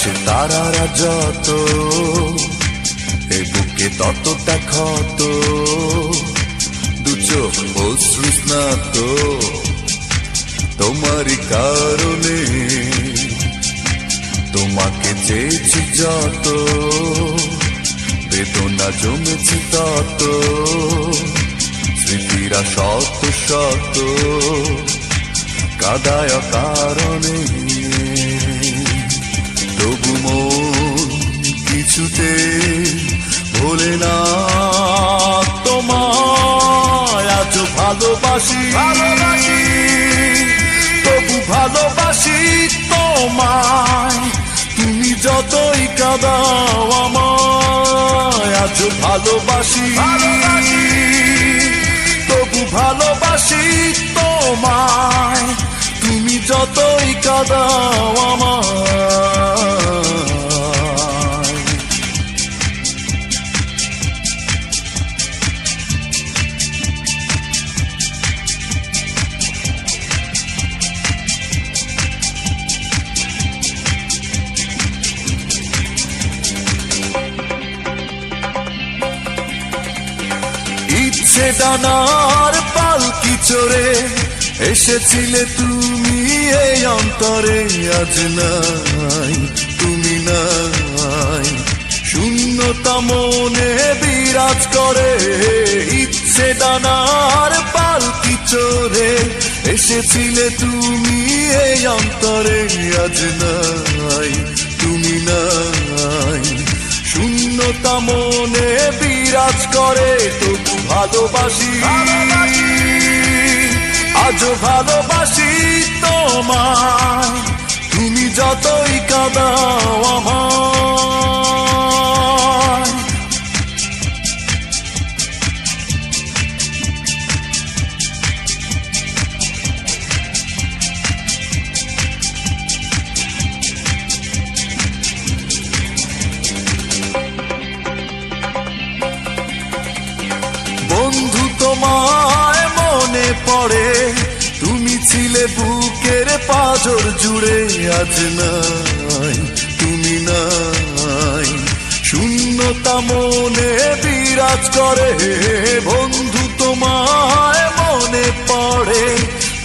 আকাশে তারারা যত, এ বুকে ততটা ক্ষত, দু চোখ অশ্রু স্নাত তোমারই কারণে। তোমাকে চেয়েছি যত, বেদনা জমেছে তত, স্মৃতিরা শত শত কাদায় কারণে। তবু মন কিছুতে ভোলে না তোমায়, আজ ভালোবাসি তবু ভালোবাসি তোমায়, তুমি যতই কাঁদাও আমায়। আজ ভালোবাসি তবু ভালোবাসি তোমায়, তুমি যতই কাঁদাও আমায়। ইচ্ছে ডানার পালকি চড়ে এসেছিলে তুমি এই অন্তরে, আজ নাই তুমি নাই, শূন্যতা মনে বিরাজ করে। ইচ্ছে ডানার পালকি চড়ে এসেছিলে তুমি এই অন্তরে, আজ নাই তুমি নাই, শূন্যতা মনে বিরাজ করে। তবু ভালোবাসি আজও ভালোবাসি তোমায়, তুমি যতই কাঁদাও আমায়। বন্ধু তোমায় মনে পড়ে, তুমি ছিলে বুকের পাঁজর জুড়ে, আজ নাই তুমি নাই, শূন্যতা মনে বিরাজ করে। বন্ধু তোমায় মনে পড়ে,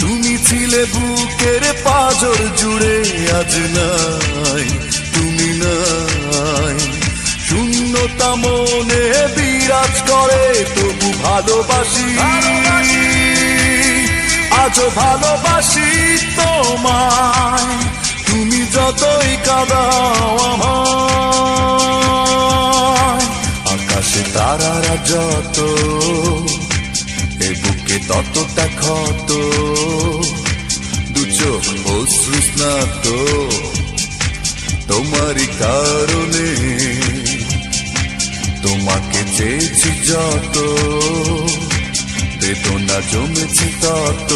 তুমি ছিলে বুকের পাঁজর জুড়ে, আজ নাই তুমি নাই, শূন্যতা মনে বিরাজ করে। তবু ভালোবাসি আজও ভালোবাসি তোমায়, তুমি যতই কাঁদাও আমায়। আকাশে তারারা যত, এ বুকে ততটা ক্ষত, দু চোখ অশ্রু স্নাত তোমারই কারণে। তোমাকে চেয়েছি যত, বেদনা জমেছে তত,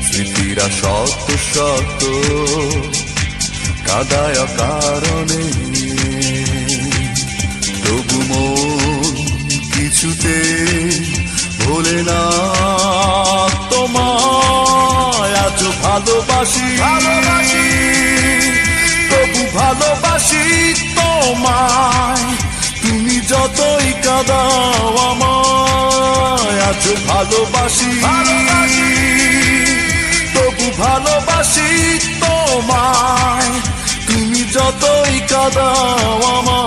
স্মৃতিরা শত শত কাদায় কারণে। তবু মন কিছুতে ভোলে না তোমায়, আজ ভালোবাসি তবু ভালোবাসি তোমায়, তুমি যতই কাঁদাও আমায়। আজ ভালোবাসি তবু ভালোবাসি তোমায়, তুমি যতই কাঁদাও আমায়।